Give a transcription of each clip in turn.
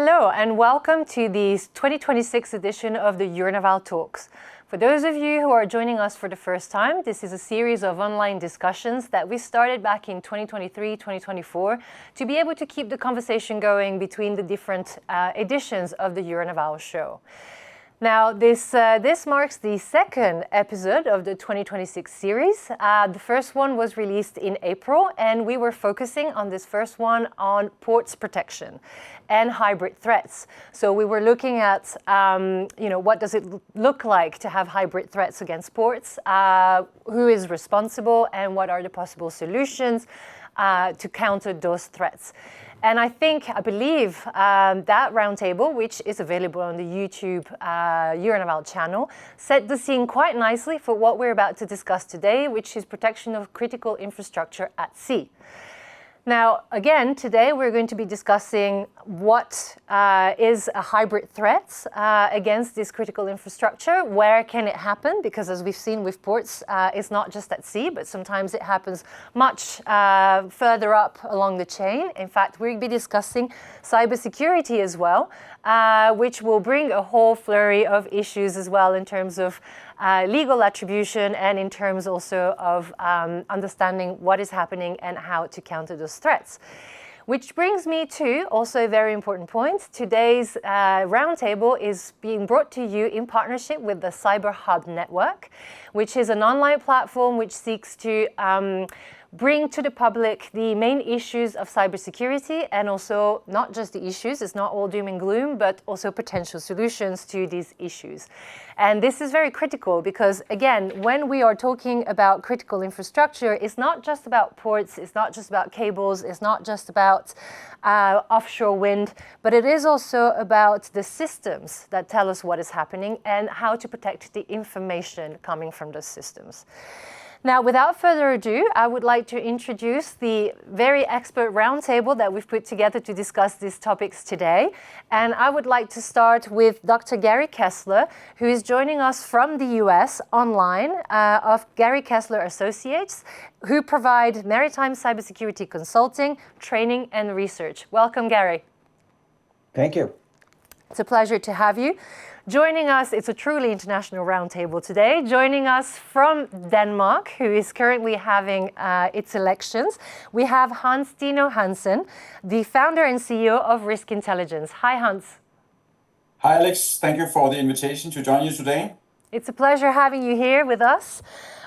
Hello and welcome to the 2026 edition of the Euronaval Talks. For those of you who are joining us for the first time, this is a series of online discussions that we started back in 2023-2024 to be able to keep the conversation going between the different editions of the Euronaval show. Now, this marks the second episode of the 2026 series. The first one was released in April, and we were focusing on this first one on ports protection and hybrid threats. So we were looking at, what does it look like to have hybrid threats against ports? Who is responsible, and what are the possible solutions to counter those threats? And I believe that roundtable, which is available on the YouTube Euronaval channel, set the scene quite nicely for what we're about to discuss today, which is protection of critical infrastructure at sea. Now, again, today we're going to be discussing what is a hybrid threat against this critical infrastructure. Where can it happen? Because as we've seen with ports, it's not just at sea, but sometimes it happens much further up along the chain. In fact, we'll be discussing cybersecurity as well, which will bring a whole flurry of issues as well in terms of legal attribution and in terms also of understanding what is happening and how to counter those threats. Which brings me to also a very important point. Today's roundtable is being brought to you in partnership with the Cyber Hub Network, which is an online platform which seeks to bring to the public the main issues of cybersecurity, and also not just the issues, it's not all doom and gloom, but also potential solutions to these issues. And this is very critical because, again, when we are talking about critical infrastructure, it's not just about ports, it's not just about cables, it's not just about offshore wind, but it is also about the systems that tell us what is happening and how to protect the information coming from those systems. Now, without further ado, I would like to introduce the very expert roundtable that we've put together to discuss these topics today. And I would like to start with Dr. Gary Kessler, who is joining us from the US online of Gary Kessler Associates, who provide maritime cybersecurity consulting, training, and research. Welcome, Gary. Thank you. It's a pleasure to have you. Joining us, it's a truly international roundtable today. Joining us from Denmark, who is currently having its elections, we have Hans Tino Hansen, the founder and CEO of Risk Intelligence. Hi, Hans. Hi, Alex. Thank you for the invitation to join you today. It's a pleasure having you here with us.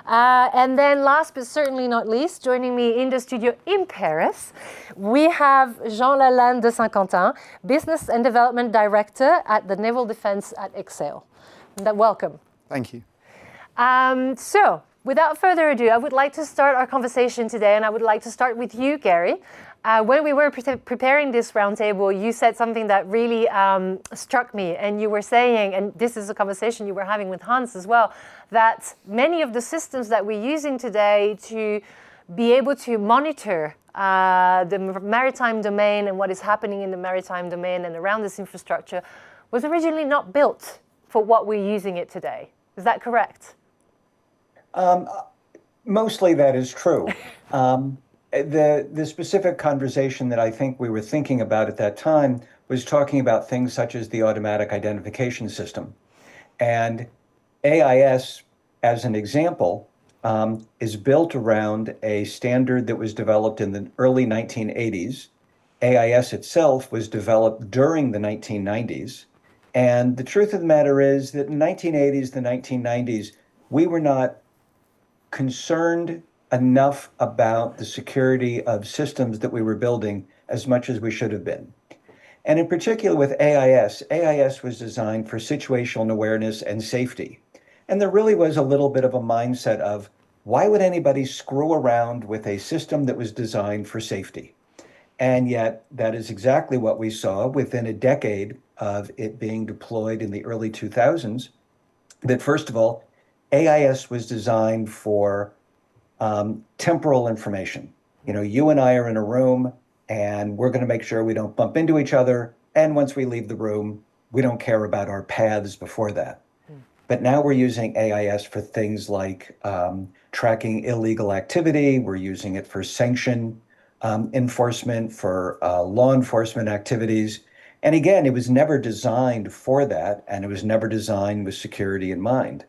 And then last but certainly not least, joining me in the studio in Paris, we have Jean Lalande de Saint-Quentin, Business and Development Director at the Naval Defense at Exail. Welcome. Thank you. So, without further ado, I would like to start our conversation today, and I would like to start with you, Gary. When we were preparing this roundtable, you said something that really struck me, and you were saying, and this is a conversation you were having with Hans as well, that many of the systems that we're using today to be able to monitor the maritime domain and what is happening in the maritime domain and around this infrastructure was originally not built for what we're using it today. Is that correct? Mostly that is true. The specific conversation that I think we were thinking about at that time was talking about things such as the automatic identification system. And AIS, as an example, is built around a standard that was developed in the early 1980s. AIS itself was developed during the 1990s. And the truth of the matter is that in the 1980s, the 1990s, we were not concerned enough about the security of systems that we were building as much as we should have been. And in particular with AIS, AIS was designed for situational awareness and safety. And there really was a little bit of a mindset of, why would anybody screw around with a system that was designed for safety? And yet that is exactly what we saw within a decade of it being deployed in the early 2000s, that first of all, AIS was designed for temporal information. You know, you and I are in a room and we're going to make sure we don't bump into each other. And once we leave the room, we don't care about our paths before that. But now we're using AIS for things like tracking illegal activity. We're using it for sanction enforcement, for law enforcement activities. And again, it was never designed for that, and it was never designed with security in mind.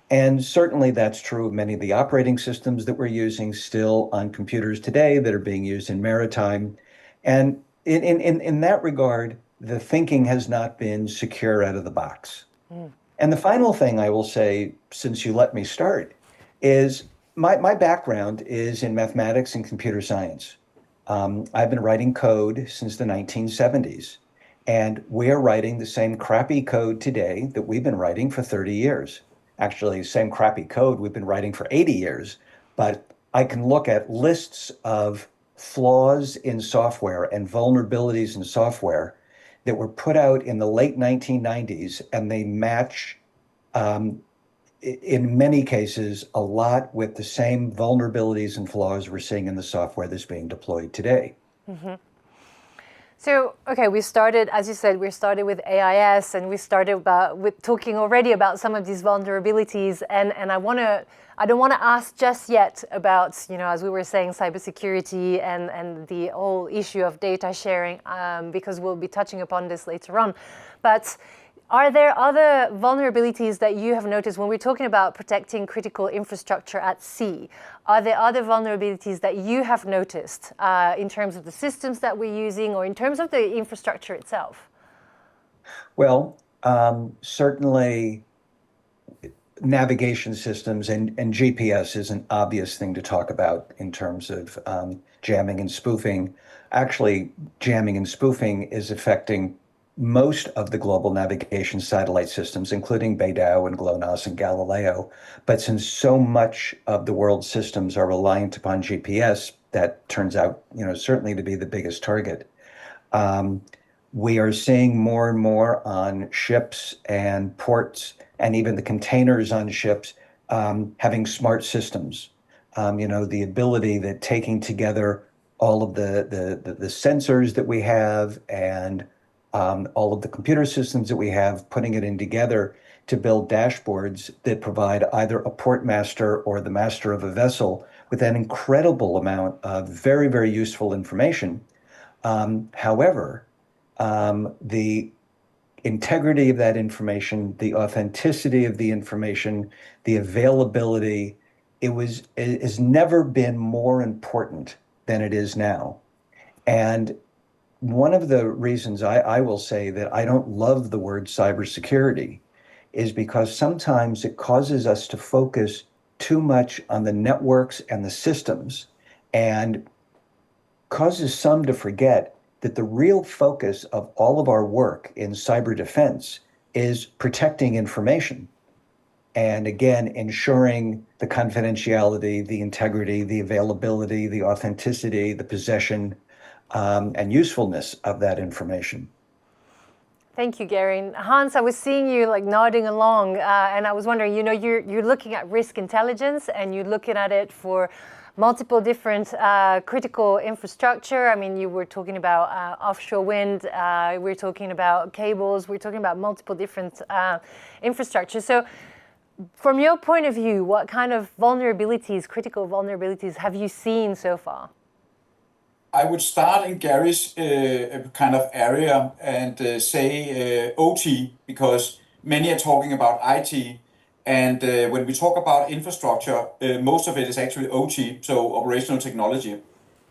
And certainly that's true of many of the operating systems that we're using still on computers today that are being used in maritime. And in that regard, the thinking has not been secure out of the box. And the final thing I will say, since you let me start, is my background is in mathematics and computer science. I've been writing code since the 1970s, and we're writing the same crappy code today that we've been writing for 30 years. Actually, same crappy code we've been writing for 80 years, but I can look at lists of flaws in software and vulnerabilities in software that were put out in the late 1990s, and they match, in many cases, a lot with the same vulnerabilities and flaws we're seeing in the software that's being deployed today. So, okay, we started, as you said, we started with AIS, and we started with talking already about some of these vulnerabilities. And I don't want to ask just yet about, as we were saying, cybersecurity and the whole issue of data sharing, because we'll be touching upon this later on. But are there other vulnerabilities that you have noticed when we're talking about protecting critical infrastructure at sea? Are there other vulnerabilities that you have noticed in terms of the systems that we're using or in terms of the infrastructure itself? Well, certainly navigation systems and GPS is an obvious thing to talk about in terms of jamming and spoofing. Actually, jamming and spoofing is affecting most of the global navigation satellite systems, including BeiDou and GLONASS and Galileo. But since so much of the world's systems are reliant upon GPS, that turns out, certainly to be the biggest target. We are seeing more and more on ships and ports, and even the containers on ships having smart systems. The ability that taking together all of the sensors that we have and all of the computer systems that we have, putting it in together to build dashboards that provide either a port master or the master of a vessel with an incredible amount of very, very useful information. However, the integrity of that information, the authenticity of the information, the availability, it has never been more important than it is now. And one of the reasons I will say that I don't love the word cybersecurity is because sometimes it causes us to focus too much on the networks and the systems and causes some to forget that the real focus of all of our work in cyber defense is protecting information. And again, ensuring the confidentiality, the integrity, the availability, the authenticity, the possession, and usefulness of that information. Thank you, Gary. Hans, I was seeing you nodding along, and I was wondering, you're looking at risk intelligence and you're looking at it for multiple different critical infrastructure. I mean, you were talking about offshore wind, we're talking about cables, we're talking about multiple different infrastructure. So from your point of view, what kind of vulnerabilities, critical vulnerabilities, have you seen so far? I would start in Gary's kind of area and say OT, because many are talking about IT. And when we talk about infrastructure, most of it is actually OT, so operational technology.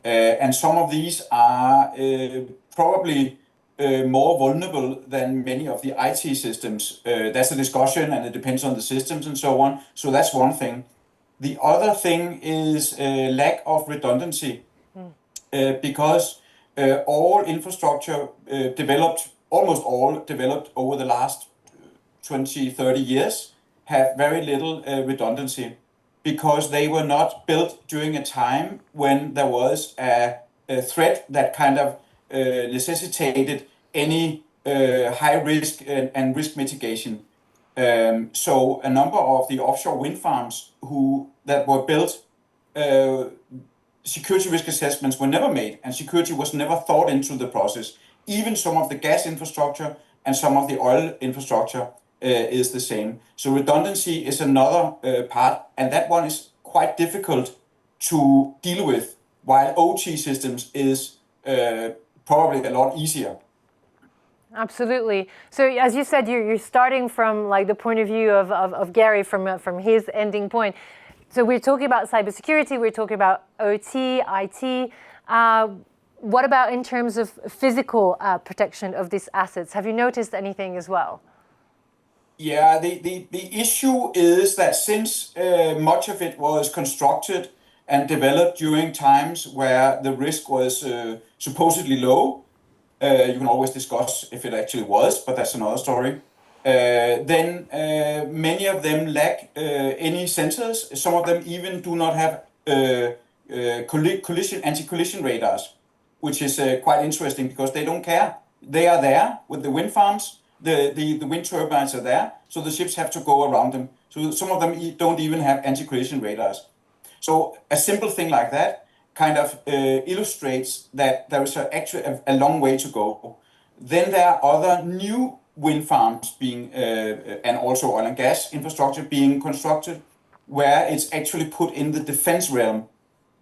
And some of these are probably more vulnerable than many of the IT systems. That's a discussion, and it depends on the systems and so on. So that's one thing. The other thing is lack of redundancy, because all infrastructure almost all developed over the last 20, 30 years, have very little redundancy, because they were not built during a time when there was a threat that kind of necessitated any high risk and risk mitigation. So a number of the offshore wind farms that were built, security risk assessments were never made, and security was never thought into the process. Even some of the gas infrastructure and some of the oil infrastructure is the same. So redundancy is another part, and that one is quite difficult to deal with, while OT systems is probably a lot easier. Absolutely. So as you said, you're starting from like the point of view of Gary from his ending point. So we're talking about cybersecurity, we're talking about OT, IT. What about in terms of physical protection of these assets? Have you noticed anything as well? Yeah, the issue is that since much of it was constructed and developed during times where the risk was supposedly low, you can always discuss if it actually was, but that's another story. Then many of them lack any sensors. Some of them even do not have anti-collision radars, which is quite interesting because they don't care. They are there with the wind farms. The wind turbines are there, so the ships have to go around them. So some of them don't even have anti-collision radars. So a simple thing like that kind of illustrates that there is actually a long way to go. Then there are other new wind farms being, and also oil and gas infrastructure being constructed, where it's actually put in the defense realm.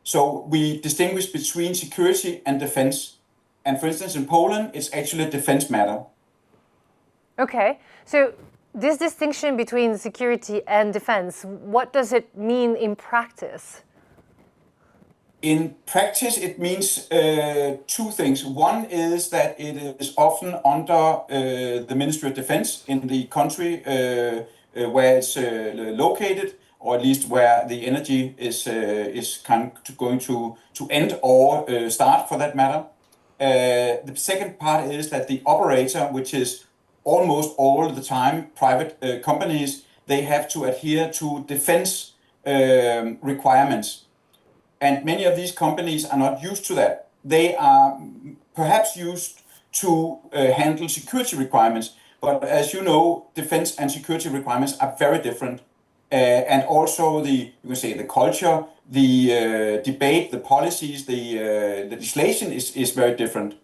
So we distinguish between security and defense. And for instance, in Poland, it's actually a defense matter. Okay, so this distinction between security and defense, what does it mean in practice? In practice, it means two things. One is that it is often under the Ministry of Defense in the country where it's located, or at least where the energy is kind of going to end or start for that matter. The second part is that the operator, which is almost all the time private companies, they have to adhere to defense requirements. And many of these companies are not used to that. They are perhaps used to handle security requirements, but as you know, defense and security requirements are very different. And also you can say the culture, the debate, the policies, the legislation is very different.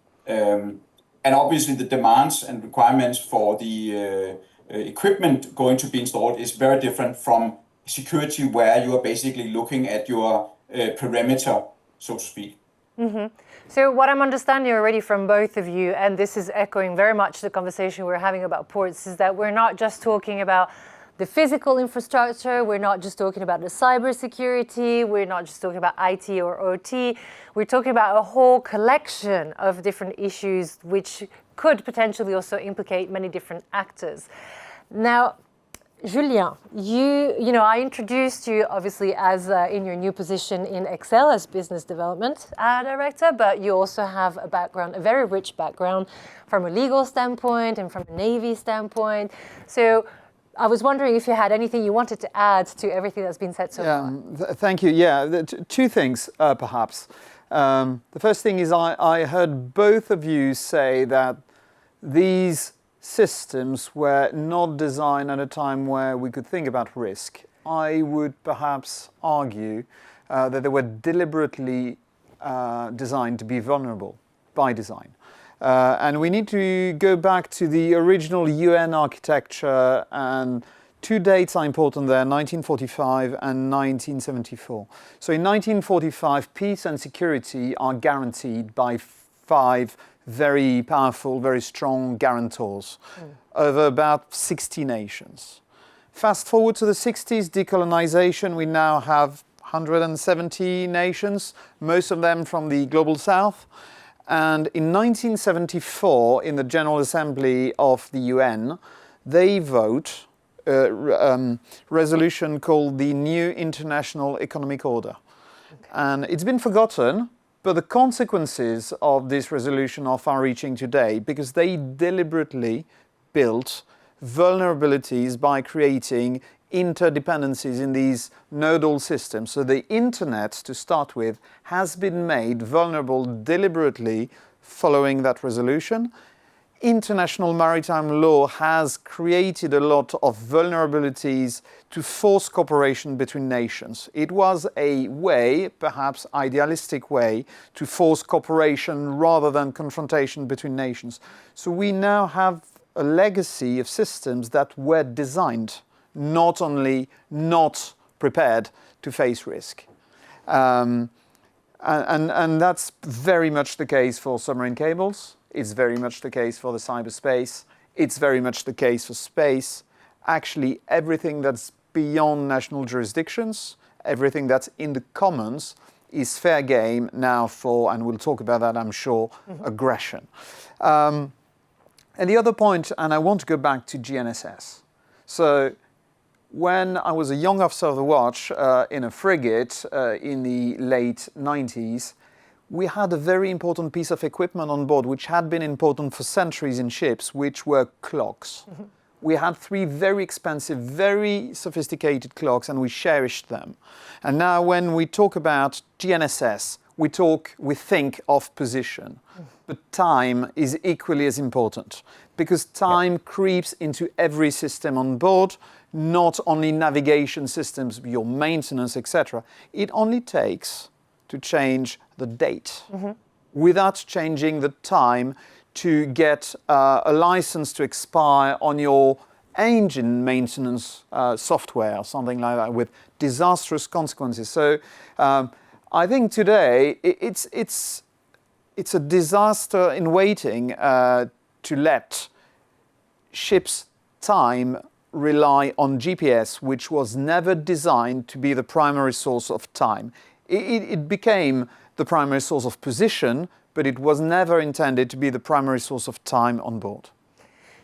And obviously the demands and requirements for the equipment going to be installed is very different from security, where you are basically looking at your perimeter, so to speak. Mm-hmm. So what I'm understanding already from both of you, and this is echoing very much the conversation we're having about ports, is that we're not just talking about the physical infrastructure, we're not just talking about the cybersecurity, we're not just talking about IT or OT, we're talking about a whole collection of different issues which could potentially also implicate many different actors. Now, Julien, you know, I introduced you obviously as in your new position in Excel as business development director, but you also have a background, a very rich background from a legal standpoint and from a Navy standpoint. So I was wondering if you had anything you wanted to add to everything that's been said so far. Thank you. Yeah, two things perhaps. The first thing is I heard both of you say that these systems were not designed at a time where we could think about risk. I would perhaps argue that they were deliberately designed to be vulnerable by design. And we need to go back to the original UN architecture, and two dates are important there, 1945 and 1974. So in 1945, peace and security are guaranteed by 5 very powerful, very strong guarantors over about 60 nations. Fast forward to the 60s, decolonization, we now have 170 nations, most of them from the global south. And in 1974, in the General Assembly of the UN, they vote a resolution called the New International Economic Order. Okay. And it's been forgotten, but the consequences of this resolution are far-reaching today because they deliberately built vulnerabilities by creating interdependencies in these nodal systems. So the internet, to start with, has been made vulnerable deliberately following that resolution. International maritime law has created a lot of vulnerabilities to force cooperation between nations. It was a way, perhaps idealistic way, to force cooperation rather than confrontation between nations. So we now have a legacy of systems that were designed not only not prepared to face risk. And that's very much the case for submarine cables. It's very much the case for the cyberspace. It's very much the case for space. Actually, everything that's beyond national jurisdictions, everything that's in the commons, is fair game now for, and we'll talk about that, I'm sure, aggression. And the other point, and I want to go back to GNSS. So when I was a young officer of the watch in a frigate in the late 90s, we had a very important piece of equipment on board, which had been important for centuries in ships, which were clocks. We had 3 very expensive, very sophisticated clocks, and we cherished them. And now when we talk about GNSS, we think of position. But time is equally as important, because time creeps into every system on board, not only navigation systems, your maintenance, etc. It only takes to change the date without changing the time to get a license to expire on your engine maintenance software or something like that, with disastrous consequences. So I think today it's a disaster in waiting to let ships' time rely on GPS, which was never designed to be the primary source of time. It became the primary source of position, but it was never intended to be the primary source of time on board.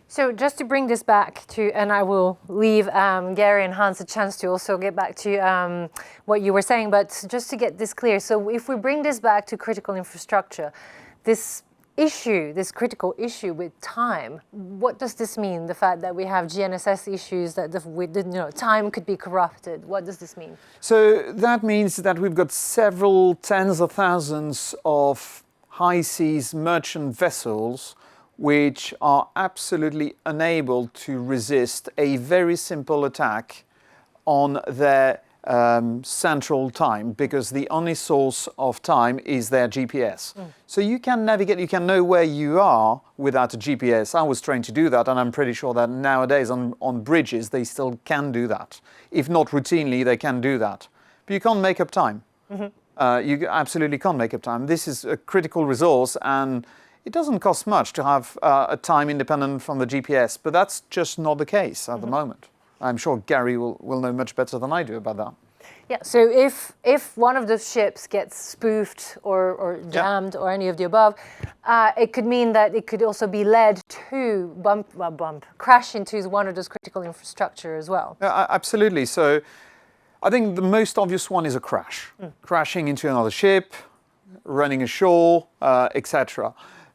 So just to bring this back to, and I will leave Gary and Hans a chance to also get back to what you were saying, but just to get this clear, so if we bring this back to critical infrastructure, this issue, this critical issue with time, what does this mean? The fact that we have GNSS issues, that time could be corrupted, what does this mean? So that means that we've got several tens of thousands of high seas merchant vessels which are absolutely unable to resist a very simple attack on their central time, because the only source of time is their GPS. So you can navigate, you can know where you are without a GPS. I was trained to do that, and I'm pretty sure that nowadays on bridges they still can do that. If not routinely, they can do that. But you can't make up time. You absolutely can't make up time. This is a critical resource, and it doesn't cost much to have a time independent from the GPS, but that's just not the case at the moment. I'm sure Gary will know much better than I do about that. Yeah, so if one of the ships gets spoofed or jammed or any of the above, it could mean that it could also be led to crash into one of those critical infrastructure as well. Yeah, absolutely. So I think the most obvious one is a crash. Crashing into another ship, running ashore, etc.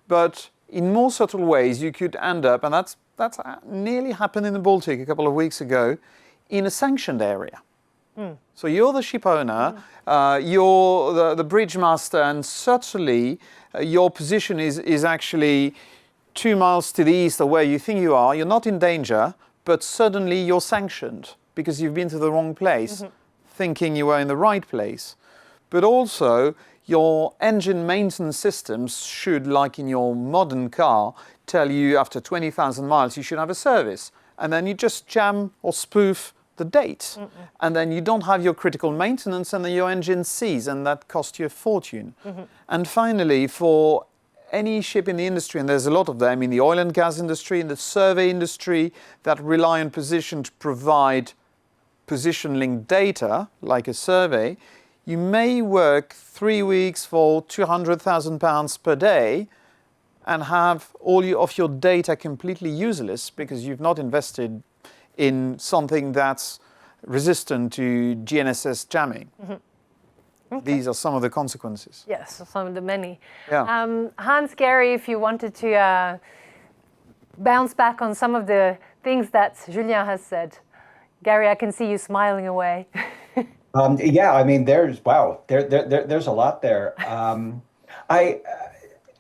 But in more subtle ways, you could end up, and that's nearly happened in the Baltic a couple of weeks ago, in a sanctioned area. So you're the ship owner, you're the bridge master, and certainly your position is actually 2 miles to the east of where you think you are. You're not in danger, but suddenly you're sanctioned because you've been to the wrong place, thinking you were in the right place. But also, your engine maintenance systems should, like in your modern car, tell you after 20,000 miles you should have a service. And then you just jam or spoof the date. And then you don't have your critical maintenance, and then your engine seizes, and that costs you a fortune. And finally, for any ship in the industry, and there's a lot of them in the oil and gas industry, in the survey industry, that rely on position to provide position-linked data, like a survey, you may work 3 weeks for £200,000 per day and have all of your data completely useless because you've not invested in something that's resistant to GNSS jamming. These are some of the consequences. Yes, some of the many. Yeah. Hans, Gary, if you wanted to bounce back on some of the things that Julien has said. Gary, I can see you smiling away. Yeah, I mean, there's a lot there.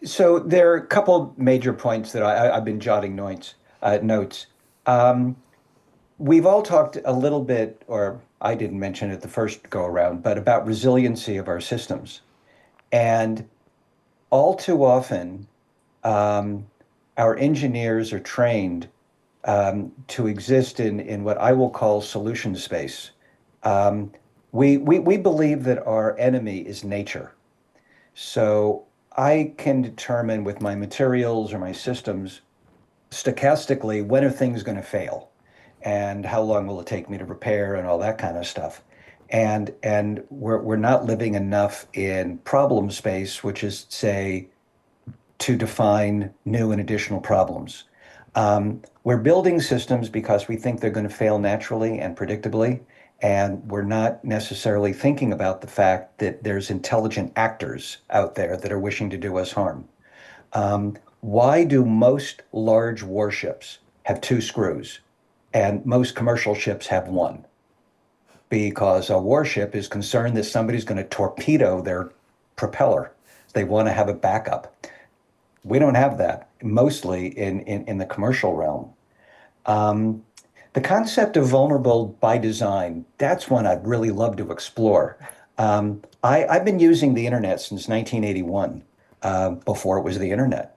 So there are a couple major points that I've been jotting notes. We've all talked a little bit, or I didn't mention it the first go around, but about resiliency of our systems. And all too often, our engineers are trained to exist in what I will call solution space. We believe that our enemy is nature. So I can determine with my materials or my systems stochastically when are things going to fail and how long will it take me to repair and all that kind of stuff. And we're not living enough in problem space, which is say to define new and additional problems. We're building systems because we think they're going to fail naturally and predictably, and we're not necessarily thinking about the fact that there's intelligent actors out there that are wishing to do us harm. Why do most large warships have two screws and most commercial ships have one? Because a warship is concerned that somebody's going to torpedo their propeller. They want to have a backup. We don't have that mostly in the commercial realm. The concept of vulnerable by design, that's one I'd really love to explore. I've been using the internet since 1981, before it was the internet.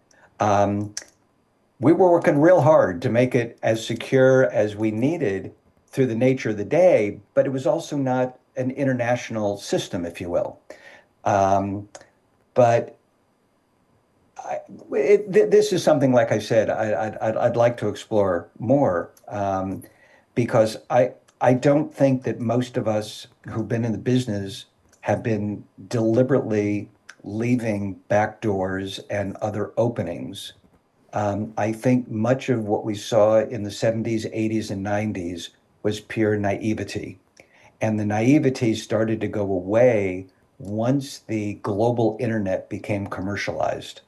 We were working real hard to make it as secure as we needed through the nature of the day, but it was also not an international system, if you will. But this is something, like I said, I'd like to explore more, because I don't think that most of us who've been in the business have been deliberately leaving back doors and other openings. I think much of what we saw in the 70s, 80s, and 90s was pure naivety. And the naivety started to go away once the global internet became commercialized,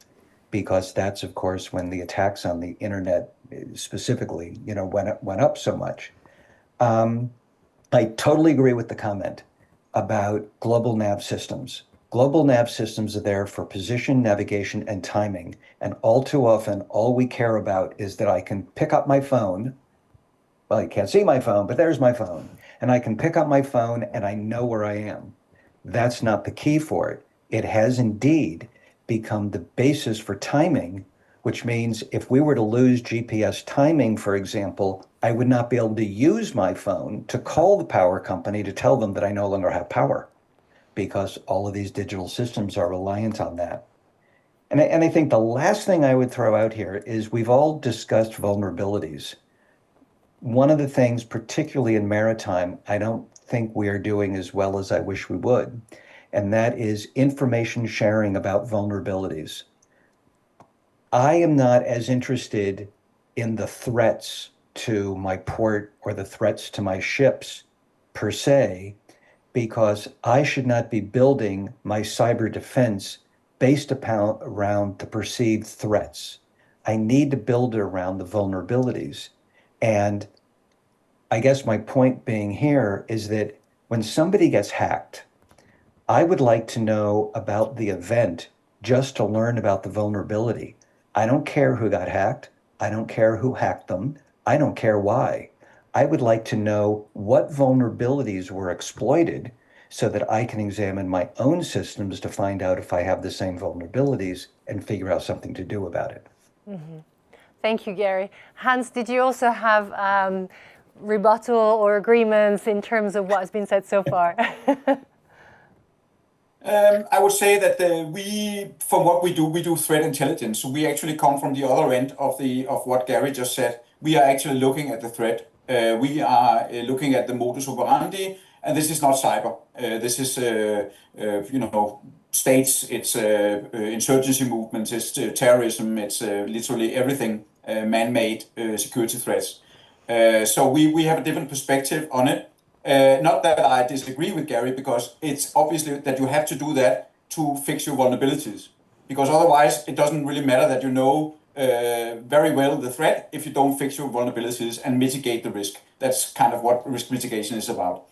because that's, of course, when the attacks on the internet specifically, went up so much. I totally agree with the comment about global nav systems. Global nav systems are there for position, navigation, and timing. And all too often, all we care about is that I can pick up my phone. Well, you can't see my phone, but there's my phone. And I can pick up my phone and I know where I am. That's not the key for it. It has indeed become the basis for timing, which means if we were to lose GPS timing, for example, I would not be able to use my phone to call the power company to tell them that I no longer have power, because all of these digital systems are reliant on that. And I think the last thing I would throw out here is we've all discussed vulnerabilities. One of the things, particularly in maritime, I don't think we are doing as well as I wish we would, and that is information sharing about vulnerabilities. I am not as interested in the threats to my port or the threats to my ships per se, because I should not be building my cyber defense based around the perceived threats. I need to build it around the vulnerabilities. And I guess my point being here is that when somebody gets hacked, I would like to know about the event just to learn about the vulnerability. I don't care who got hacked. I don't care who hacked them. I don't care why. I would like to know what vulnerabilities were exploited so that I can examine my own systems to find out if I have the same vulnerabilities and figure out something to do about it. Mm-hmm. Thank you, Gary. Hans, did you also have rebuttal or agreements in terms of what has been said so far? I would say that from what we do threat intelligence. So we actually come from the other end of what Gary just said. We are actually looking at the threat. We are looking at the modus operandi, and this is not cyber. This is states. It's insurgency movements. It's terrorism. It's literally everything man-made security threats. So we have a different perspective on it. Not that I disagree with Gary, because it's obviously that you have to do that to fix your vulnerabilities. Because otherwise, it doesn't really matter that you know very well the threat if you don't fix your vulnerabilities and mitigate the risk. That's kind of what risk mitigation is about.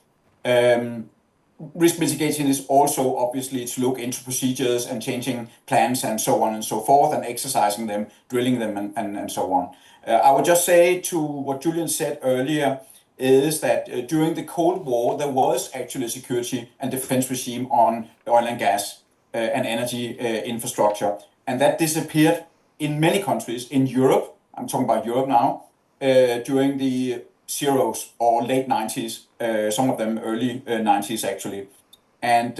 Risk mitigation is also obviously to look into procedures and changing plans and so on and so forth, and exercising them, drilling them, and so on. I would just say to what Julian said earlier, is that during the Cold War, there was actually a security and defense regime on oil and gas and energy infrastructure. And that disappeared in many countries in Europe. I'm talking about Europe now, during the zeros or late 90s, some of them early 90s actually. And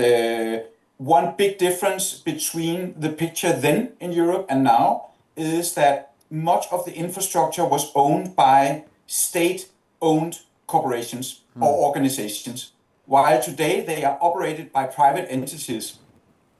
one big difference between the picture then in Europe and now is that much of the infrastructure was owned by state-owned corporations or organizations, while today they are operated by private entities.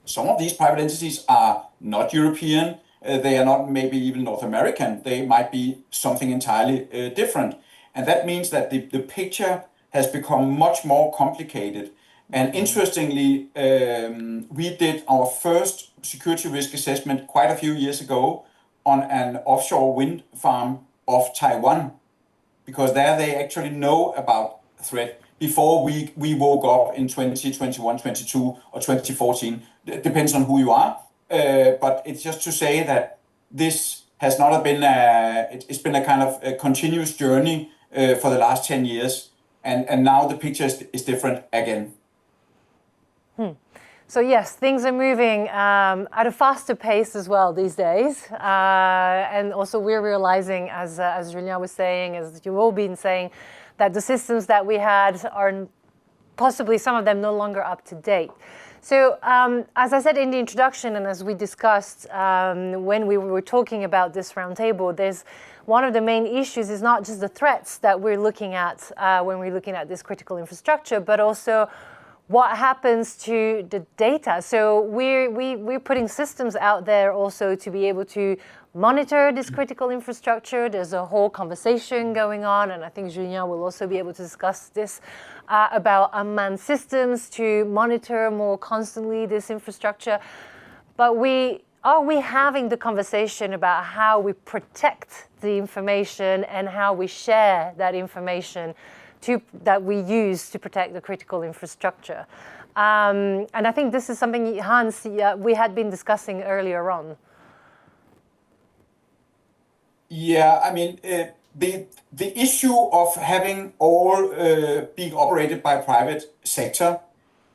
Some of these private entities are not European, they are not maybe even North American, they might be something entirely different. And that means that the picture has become much more complicated. And interestingly, we did our first security risk assessment quite a few years ago on an offshore wind farm off Taiwan, because there they actually know about threat before we woke up in 2021, 22, or 2014. It depends on who you are. But it's just to say that this has not been it's been a kind of a continuous journey for the last 10 years. And now the picture is different again. So yes, things are moving at a faster pace as well these days. And also we're realizing, as Julien was saying, as you've all been saying, that the systems that we had are possibly some of them no longer up to date. So as I said in the introduction and as we discussed when we were talking about this roundtable, there's one of the main issues is not just the threats that we're looking at when we're looking at this critical infrastructure, but also what happens to the data. So we're putting systems out there also to be able to monitor this critical infrastructure. There's a whole conversation going on, and I think Julien will also be able to discuss this about unmanned systems to monitor more constantly this infrastructure. But are we having the conversation about how we protect the information and how we share that information that we use to protect the critical infrastructure? And I think this is something, Hans, we had been discussing earlier on. Yeah, I mean, the issue of having all being operated by private sector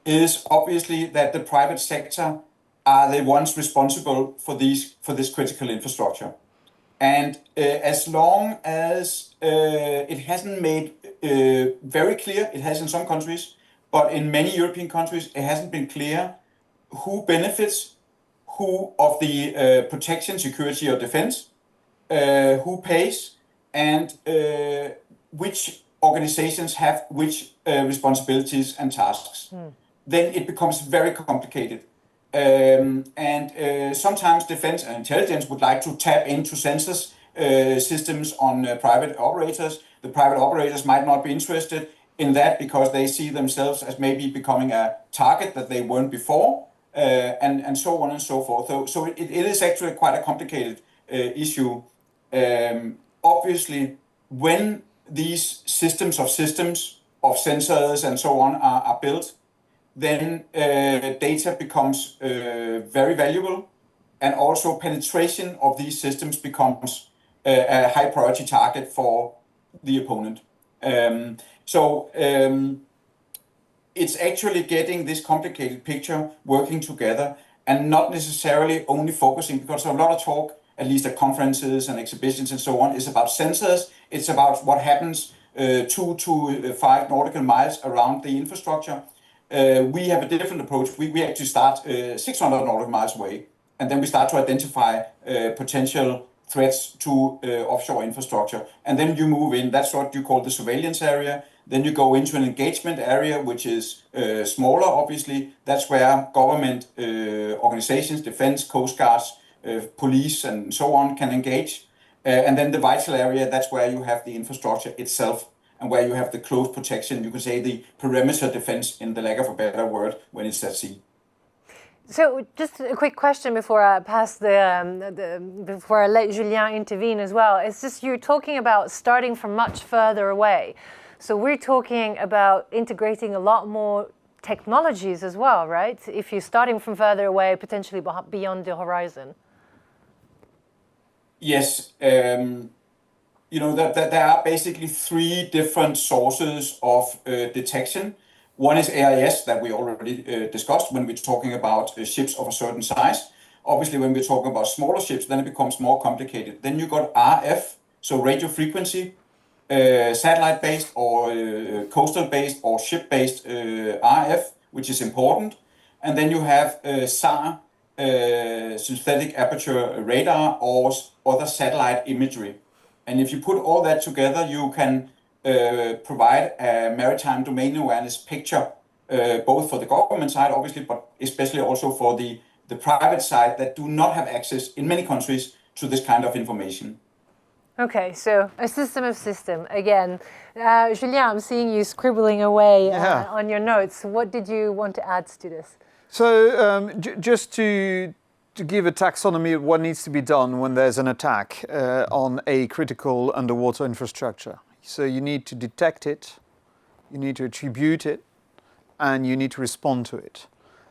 is obviously that the private sector are the ones responsible for this critical infrastructure. And as long as it hasn't made very clear, it has in some countries, but in many European countries, it hasn't been clear who benefits, who of the protection, security or defense, who pays, and which organizations have which responsibilities and tasks. Then it becomes very complicated. Sometimes defense and intelligence would like to tap into sensors systems on private operators. The private operators might not be interested in that because they see themselves as maybe becoming a target that they weren't before, and so on and so forth. So it is actually quite a complicated issue. Obviously, when these systems of sensors and so on are built, then data becomes very valuable, and also penetration of these systems becomes a high priority target for the opponent. It's actually getting this complicated picture working together and not necessarily only focusing, because a lot of talk, at least at conferences and exhibitions and so on, is about sensors. It's about what happens 2 to 5 nautical miles around the infrastructure. We have a different approach. We actually start 600 nautical miles away, and then we start to identify potential threats to offshore infrastructure. And then you move in, that's what you call the surveillance area. Then you go into an engagement area, which is smaller, obviously. That's where government organizations, defense, coast guards, police, and so on can engage. And then the vital area, that's where you have the infrastructure itself, and where you have the close protection, you could say the perimeter defense, in the lack of a better word, when it's at sea. So just a quick question before I pass before I let Julien intervene as well. It's just you're talking about starting from much further away. So we're talking about integrating a lot more technologies as well, right? If you're starting from further away, potentially beyond the horizon. Yes. That there are basically 3 different sources of detection. One is AIS that we already discussed when we're talking about ships of a certain size. Obviously, when we're talking about smaller ships, then it becomes more complicated. Then you got RF, so radio frequency, satellite-based or coastal-based or ship-based RF, which is important. and then you have SAR, synthetic aperture radar, or other satellite imagery. And if you put all that together, you can provide a maritime domain awareness picture, both for the government side, obviously, but especially also for the private side that do not have access in many countries to this kind of information. Okay, so a system of system. Again, Julien, I'm seeing you scribbling away on your notes. What did you want to add to this? So just to give a taxonomy of what needs to be done when there's an attack on a critical underwater infrastructure. So you need to detect it, you need to attribute it, and you need to respond to it.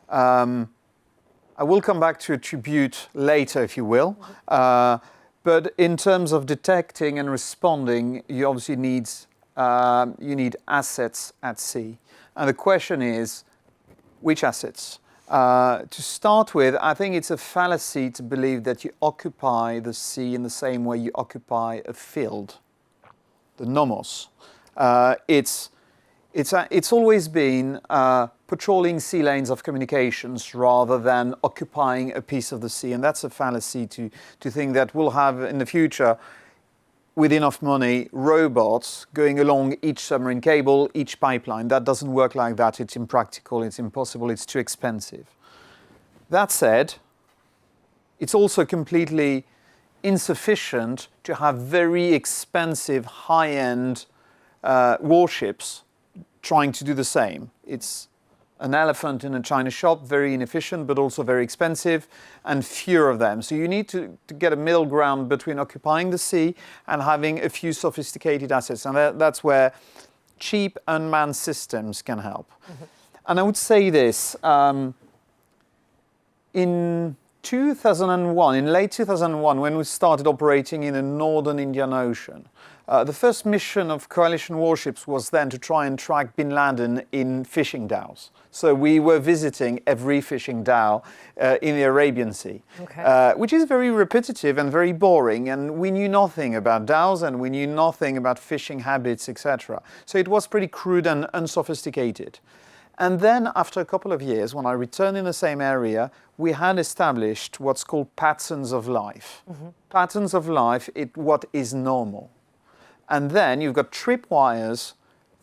I will come back to attribute later, if you will. But in terms of detecting and responding, you obviously need assets at sea. And the question is, which assets? To start with, I think it's a fallacy to believe that you occupy the sea in the same way you occupy a field, the nomos. It's always been patrolling sea lanes of communications rather than occupying a piece of the sea. And that's a fallacy to think that we'll have in the future, with enough money, robots going along each submarine cable, each pipeline. That doesn't work like that. It's impractical, it's impossible, it's too expensive. That said, it's also completely insufficient to have very expensive, high-end warships trying to do the same. It's an elephant in a china shop, very inefficient, but also very expensive, and fewer of them. So you need to get a middle ground between occupying the sea and having a few sophisticated assets. And that's where cheap unmanned systems can help. Mm-hmm. And I would say this, in 2001, in late 2001, when we started operating in the northern Indian Ocean, the first mission of coalition warships was then to try and track bin Laden in fishing dhows. So we were visiting every fishing dhow in the Arabian Sea, which is very repetitive and very boring. And we knew nothing about dhows and we knew nothing about fishing habits, etc. So it was pretty crude and unsophisticated. And then after a couple of years, when I returned in the same area, we had established what's called patterns of life. Mm-hmm. Patterns of life, what is normal. And then you've got tripwires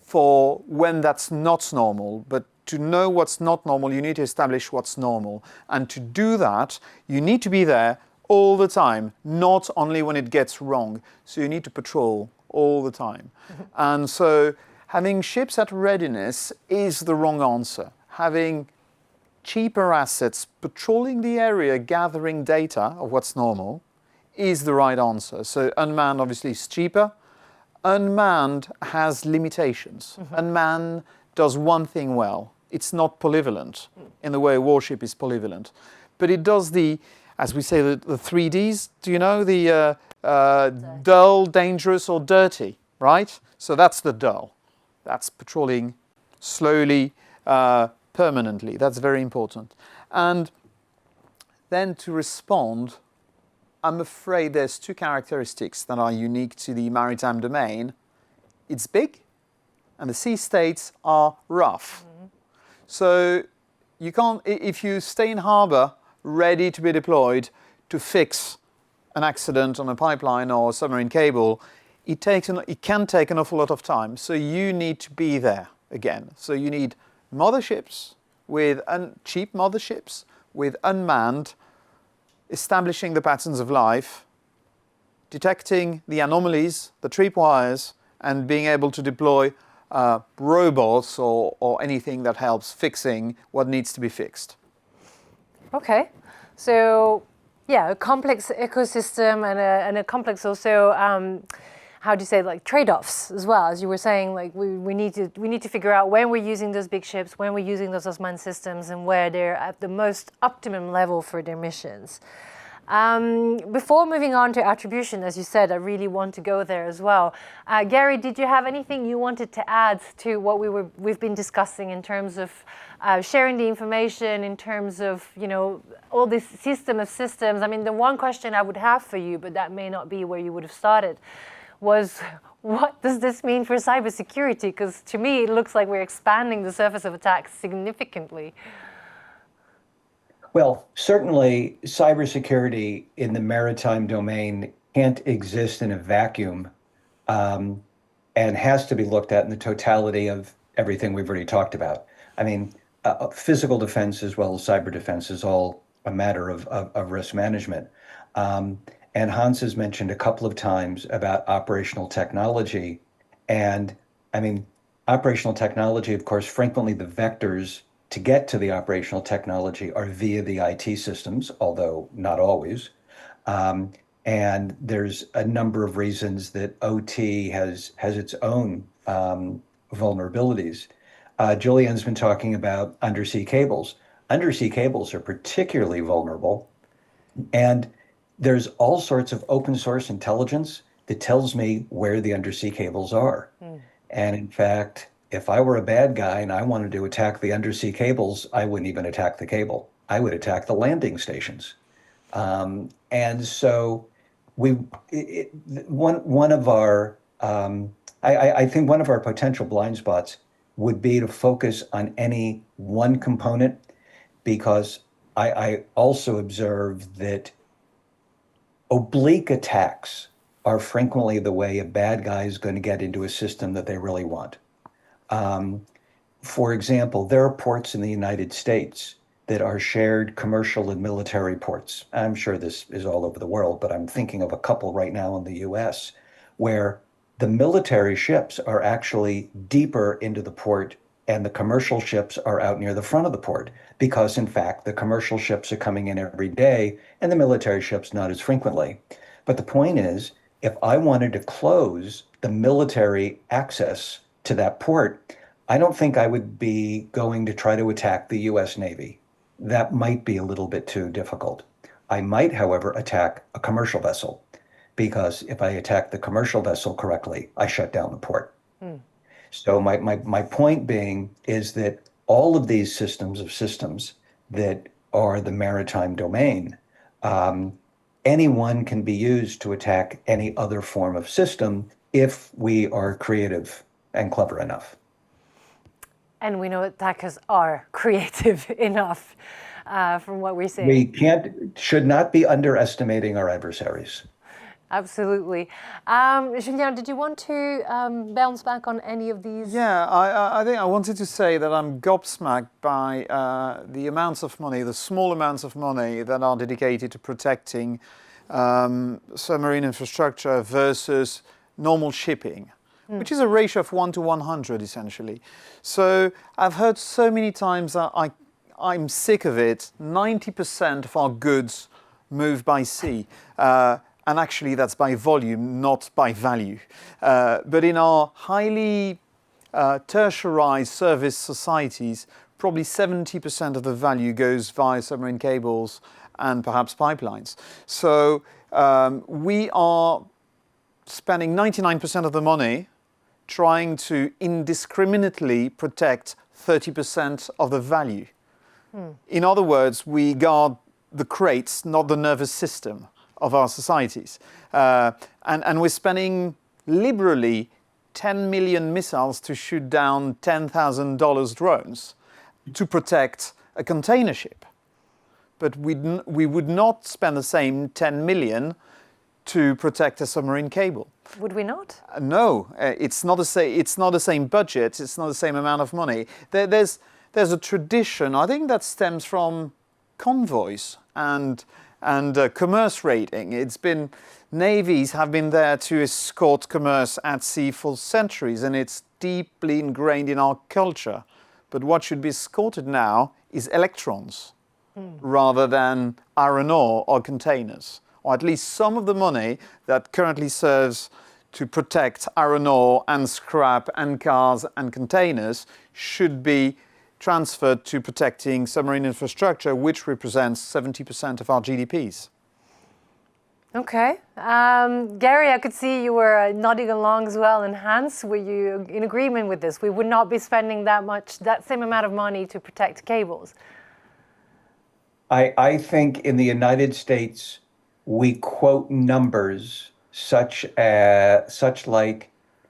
for when that's not normal. But to know what's not normal, you need to establish what's normal. And to do that, you need to be there all the time, not only when it gets wrong. So you need to patrol all the time. Mm-hmm. And so having ships at readiness is the wrong answer. Having cheaper assets patrolling the area, gathering data of what's normal, is the right answer. So unmanned obviously is cheaper. Unmanned has limitations. Mm-hmm. Unmanned does one thing well. It's not polyvalent in the way a warship is polyvalent. But it does as we say, the 3Ds. Do you know? The dull, dangerous, or dirty, right? So that's the dull. That's patrolling slowly, permanently. That's very important. And then to respond, I'm afraid there's two characteristics that are unique to the maritime domain. It's big, and the sea states are rough. Mm-hmm. So you can't, if you stay in harbour ready to be deployed to fix an accident on a pipeline or a submarine cable, it can take an awful lot of time. So you need to be there again. So you need motherships with cheap motherships with unmanned, establishing the patterns of life, detecting the anomalies, the tripwires, and being able to deploy robots or anything that helps fixing what needs to be fixed. Okay, so yeah, a complex ecosystem and a complex also, how do you say, like trade-offs as well. As you were saying, like we need to figure out when we're using those big ships, when we're using those unmanned systems, and where they're at the most optimum level for their missions. Before moving on to attribution, as you said, I really want to go there as well. Gary, did you have anything you wanted to add to what we've been discussing in terms of sharing the information, in terms of, all this system of systems? I mean, the one question I would have for you, but that may not be where you would have started, was what does this mean for cybersecurity? Because to me, it looks like we're expanding the surface of attack significantly. Well, certainly cybersecurity in the maritime domain can't exist in a vacuum, um, and has to be looked at in the totality of everything we've already talked about. I mean, physical defense as well as cyber defense is all a matter of risk management. Um, and Hans has mentioned a couple of times about operational technology. And I mean, operational technology, of course, frequently the vectors to get to the operational technology are via the IT systems, although not always. Um, and there's a number of reasons that OT has its own vulnerabilities. Julian's been talking about undersea cables. Undersea cables are particularly vulnerable, and there's all sorts of open source intelligence that tells me where the undersea cables are. And in fact, if I were a bad guy and I wanted to attack the undersea cables, I wouldn't even attack the cable. I would attack the landing stations. And so we it, one of our I think one of our potential blind spots would be to focus on any one component, because I also observe that oblique attacks are frequently the way a bad guy is going to get into a system that they really want. Um, for example, there are ports in the United States that are shared commercial and military ports. I'm sure this is all over the world, but I'm thinking of a couple right now in the US where the military ships are actually deeper into the port and the commercial ships are out near the front of the port, because in fact the commercial ships are coming in every day and the military ships not as frequently. But the point is, if I wanted to close the military access to that port, I don't think I would be going to try to attack the US Navy. That might be a little bit too difficult. I might, however, attack a commercial vessel, because if I attack the commercial vessel correctly, I shut down the port. So my point being is that all of these systems of systems that are the maritime domain, any one can be used to attack any other form of system if we are creative and clever enough. And we know attackers are creative enough from what we're seeing. We should not be underestimating our adversaries. Absolutely. Julien, did you want to bounce back on any of these? Yeah, I think I wanted to say that I'm gobsmacked by the amounts of money, the small amounts of money that are dedicated to protecting submarine infrastructure versus normal shipping, which is a ratio of 1 to 100 essentially. So I've heard so many times that I'm sick of it. 90% of our goods move by sea. And actually that's by volume, not by value. But in our highly tertiarized service societies, probably 70% of the value goes via submarine cables and perhaps pipelines. So we are spending 99% of the money trying to indiscriminately protect 30% of the value. In other words, we guard the crates, not the nervous system of our societies. And we're spending liberally 10 million missiles to shoot down $10,000 drones to protect a container ship. But we would not spend the same 10 million to protect a submarine cable. Would we not? No, it's not the same budget, it's not the same amount of money. There's a tradition, I think, that stems from convoys and commerce raiding. It's been, navies have been there to escort commerce at sea for centuries, and it's deeply ingrained in our culture. But what should be escorted now is electrons rather than iron ore or containers. Or at least some of the money that currently serves to protect iron ore and scrap and cars and containers should be transferred to protecting submarine infrastructure, which represents 70% of our GDPs. Okay. Gary, I could see you were nodding along as well. And Hans, were you in agreement with this? We would not be spending that same amount of money to protect cables. I think in the United States, we quote numbers such like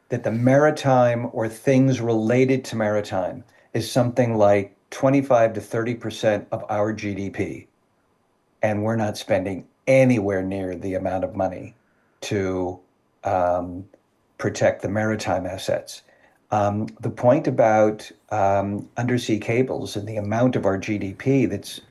that the maritime or things related to maritime is something like 25 to 30% of our GDP. and we're not spending anywhere near the amount of money to protect the maritime assets. The point about undersea cables and the amount of our GDP that's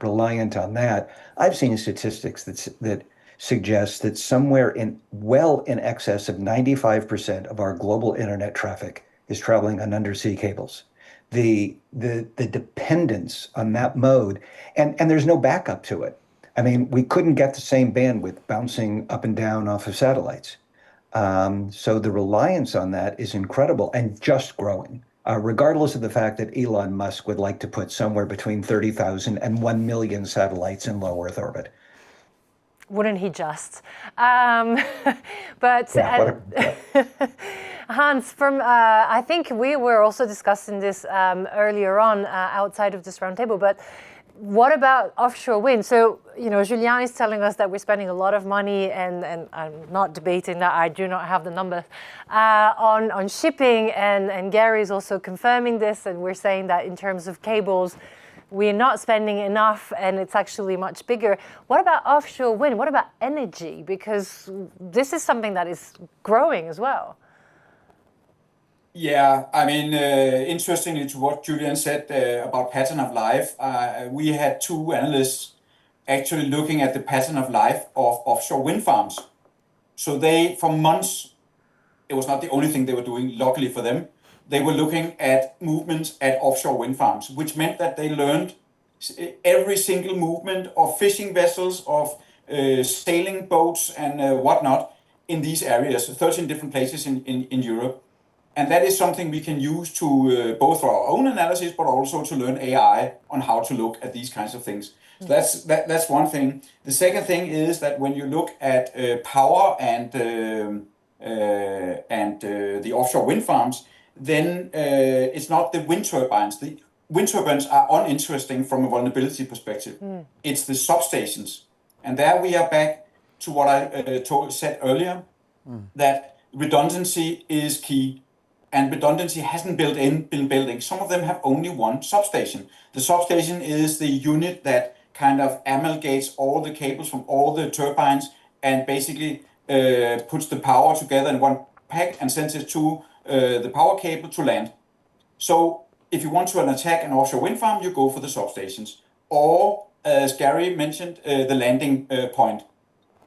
reliant on that, I've seen statistics that suggest that somewhere well in excess of 95% of our global internet traffic is traveling on undersea cables. The dependence on that mode, and there's no backup to it. I mean, we couldn't get the same bandwidth bouncing up and down off of satellites. So the reliance on that is incredible and just growing, regardless of the fact that Elon Musk would like to put somewhere between 30,000 and 1 million satellites in low Earth orbit. Wouldn't he just? Hans, I think we were also discussing this earlier on outside of this roundtable, but what about offshore wind? So, Julien is telling us that we're spending a lot of money, and I'm not debating that, I do not have the numbers, on shipping, and Gary is also confirming this, and we're saying that in terms of cables, we're not spending enough, and it's actually much bigger. What about offshore wind? What about energy? Because this is something that is growing as well. Yeah, I mean, interestingly to what Julien said about pattern of life, we had two analysts actually looking at the pattern of life of offshore wind farms. So they, for months, it was not the only thing they were doing, luckily for them, they were looking at movements at offshore wind farms, which meant that they learned every single movement of fishing vessels, of sailing boats and whatnot in these areas, 13 different places in Europe. And that is something we can use to both for our own analysis, but also to learn AI on how to look at these kinds of things. So that's one thing. The second thing is that when you look at power and the offshore wind farms, then it's not the wind turbines. The wind turbines are uninteresting from a vulnerability perspective. It's the substations. And there we are back to what I said earlier, that redundancy is key. And redundancy hasn't been building. Some of them have only one substation. The substation is the unit that kind of amalgamates all the cables from all the turbines and basically puts the power together in one pack and sends it to the power cable to land. So if you want to attack an offshore wind farm, you go for the substations. Or, as Gary mentioned, the landing point.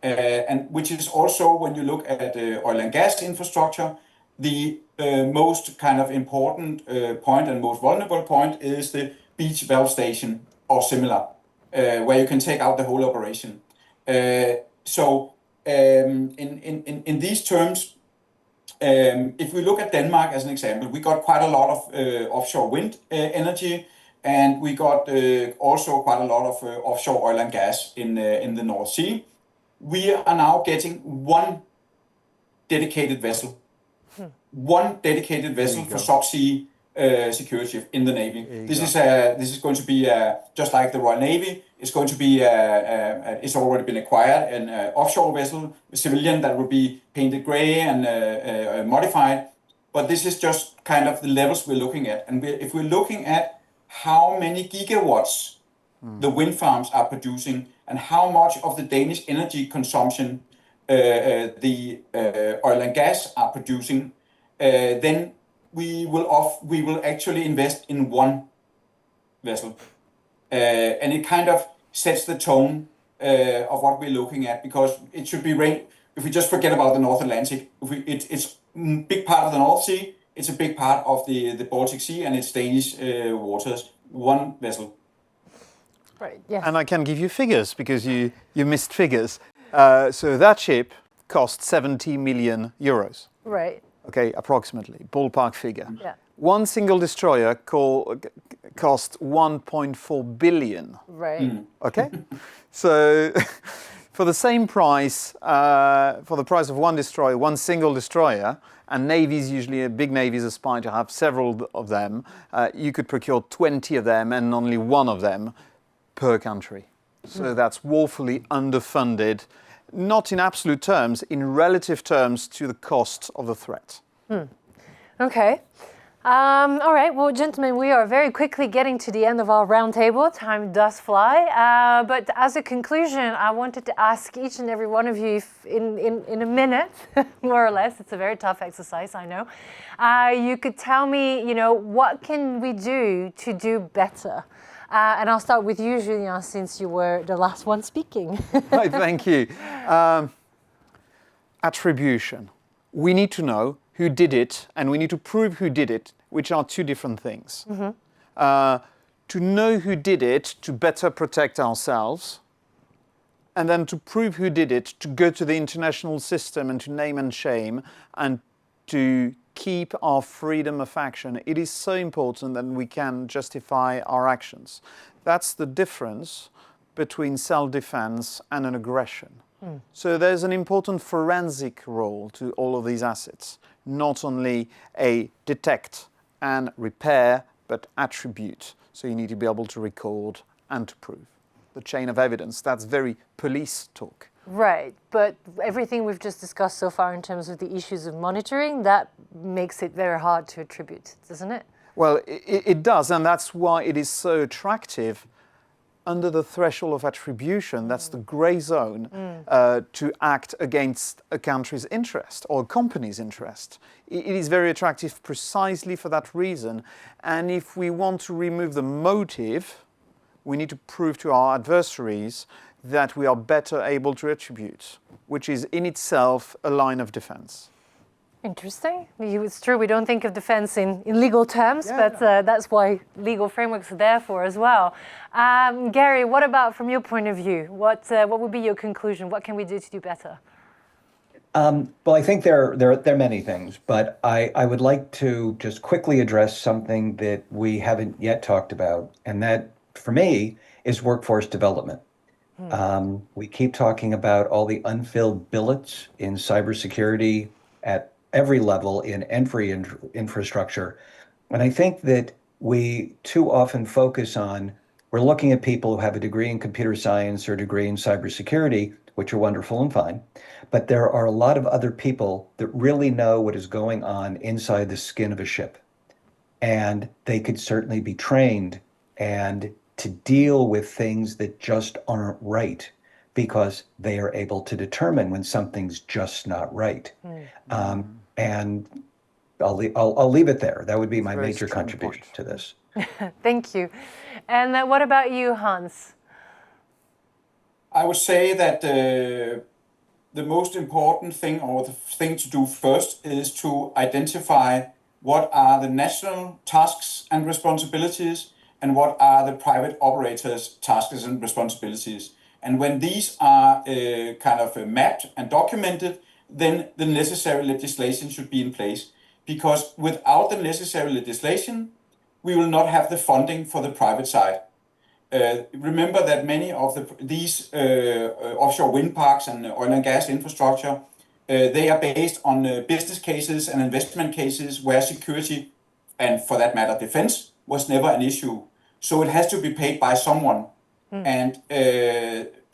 And which is also, when you look at oil and gas infrastructure, the most kind of important point and most vulnerable point is the beach valve station or similar, where you can take out the whole operation. So in these terms, if we look at Denmark as an example, we got quite a lot of offshore wind energy, and we got also quite a lot of offshore oil and gas in the North Sea. We are now getting one dedicated vessel. One dedicated vessel for subsea security in the Navy. This is going to be just like the Royal Navy. It's going to be it's already been acquired an offshore vessel, a civilian that will be painted gray and modified. But this is just kind of the levels we're looking at. And if we're looking at how many gigawatts the wind farms are producing and how much of the Danish energy consumption the oil and gas are producing, then we will actually invest in one vessel, and it kind of sets the tone of what we're looking at, because it should be if we just forget about the North Atlantic, it's a big part of the North Sea, it's a big part of the Baltic Sea, and it's Danish waters. One vessel. Right. Yes. And I can give you figures because you missed figures. So that ship cost 70 million euros. Right. Okay, approximately, ballpark figure. Yeah. One single destroyer cost 1.4 billion. Right. Okay, so for the same price, for the price of one destroyer, one single destroyer, and navies usually, big navies aspire to have several of them, you could procure 20 of them and only one of them per country. So that's woefully underfunded. Not in absolute terms, in relative terms to the cost of the threat. Okay. All right, well, gentlemen, we are very quickly getting to the end of our roundtable. Time does fly. But as a conclusion, I wanted to ask each and every one of you if in a minute, more or less, it's a very tough exercise, I know, you could tell me, what can we do to do better? And I'll start with you, Julien, since you were the last one speaking. Right, thank you. Attribution. We need to know who did it, and we need to prove who did it, which are two different things. To know who did it, to better protect ourselves, and then to prove who did it, to go to the international system and to name and shame, and to keep our freedom of action. It is so important that we can justify our actions. That's the difference between self-defense and an aggression. So there's an important forensic role to all of these assets, not only a detect and repair, but attribute. So you need to be able to record and to prove. The chain of evidence, that's very police talk. Right, but everything we've just discussed so far in terms of the issues of monitoring, that makes it very hard to attribute, doesn't it? Well, it does, and that's why it is so attractive under the threshold of attribution, that's the grey zone, to act against a country's interest or a company's interest. It is very attractive precisely for that reason. And if we want to remove the motive, we need to prove to our adversaries that we are better able to attribute, which is in itself a line of defense. Interesting. It's true, we don't think of defense in legal terms, but that's why legal frameworks are there for as well. Gary, what about from your point of view? What would be your conclusion? What can we do to do better? Well, I think there are many things, but I would like to just quickly address something that we haven't yet talked about, and that, for me, is workforce development. We keep talking about all the unfilled billets in cybersecurity at every level in every infrastructure. And I think that we too often focus on, we're looking at people who have a degree in computer science or a degree in cybersecurity, which are wonderful and fine. But there are a lot of other people that really know what is going on inside the skin of a ship. And they could certainly be trained and to deal with things that just aren't right, because they are able to determine when something's just not right. And I'll leave it there. That would be my major contribution to this. Thank you. And what about you, Hans? I would say that the most important thing, or the thing to do first, is to identify what are the national tasks and responsibilities and what are the private operators' tasks and responsibilities. And when these are mapped and documented, then the necessary legislation should be in place. Because without the necessary legislation, we will not have the funding for the private side. Remember that many of these offshore wind parks and oil and gas infrastructure, they are based on business cases and investment cases where security, and for that matter defense, was never an issue. So it has to be paid by someone. And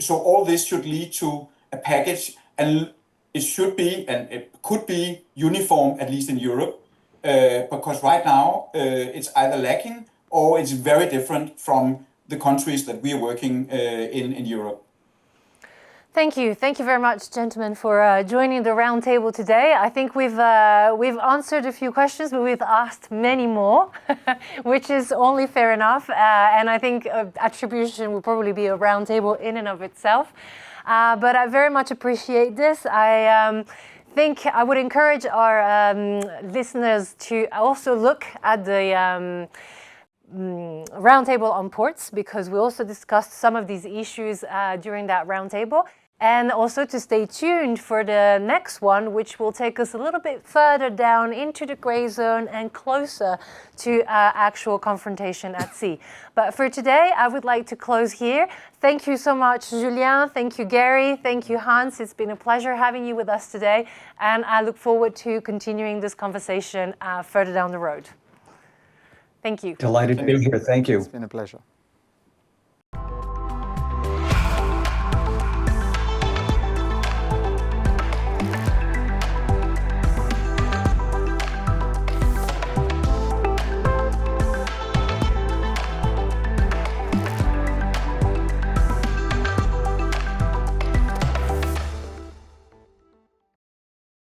so all this should lead to a package, and it should be, and it could be uniform, at least in Europe, because right now it's either lacking or it's very different from the countries that we are working in Europe. Thank you very much, gentlemen, for joining the roundtable today. I think we've answered a few questions, but we've asked many more, which is only fair enough. And I think attribution will probably be a roundtable in and of itself. But I very much appreciate this. I think I would encourage our listeners to also look at the roundtable on ports, because we also discussed some of these issues during that roundtable. And also to stay tuned for the next one, which will take us a little bit further down into the grey zone and closer to actual confrontation at sea. But for today, I would like to close here. Thank you so much, Julien. Thank you, Gary. Thank you, Hans. It's been a pleasure having you with us today. And I look forward to continuing this conversation further down the road. Thank you. Delighted to be here. Thank you. It's been a pleasure.